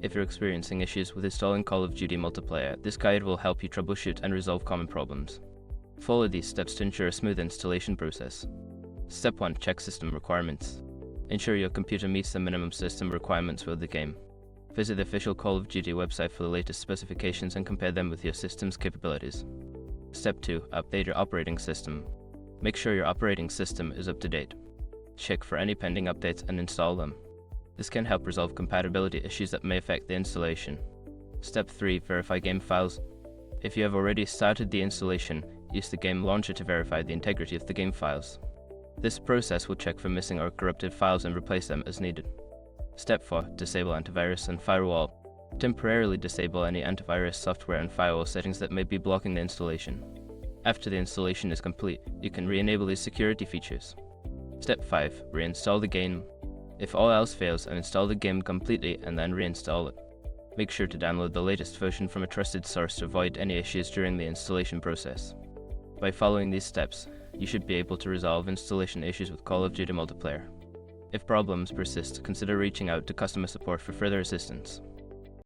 If you're experiencing issues with installing Call of Duty multiplayer, this guide will help you troubleshoot and resolve common problems. Follow these steps to ensure a smooth installation process. Step 1. Check system requirements. Ensure your computer meets the minimum system requirements for the game. Visit the official Call of Duty website for the latest specifications and compare them with your system's capabilities. Step 2. Update your operating system. Make sure your operating system is up to date. Check for any pending updates and install them. This can help resolve compatibility issues that may affect the installation. Step 3. Verify game files. If you have already started the installation, use the game launcher to verify the integrity of the game files. This process will check for missing or corrupted files and replace them as needed. Step 4. Disable antivirus and firewall. Temporarily disable any antivirus software and firewall settings that may be blocking the installation. After the installation is complete, you can re-enable these security features. Step 5. Reinstall the game. If all else fails, uninstall the game completely and then reinstall it. Make sure to download the latest version from a trusted source to avoid any issues during the installation process. By following these steps, you should be able to resolve installation issues with Call of Duty multiplayer. If problems persist, consider reaching out to customer support for further assistance.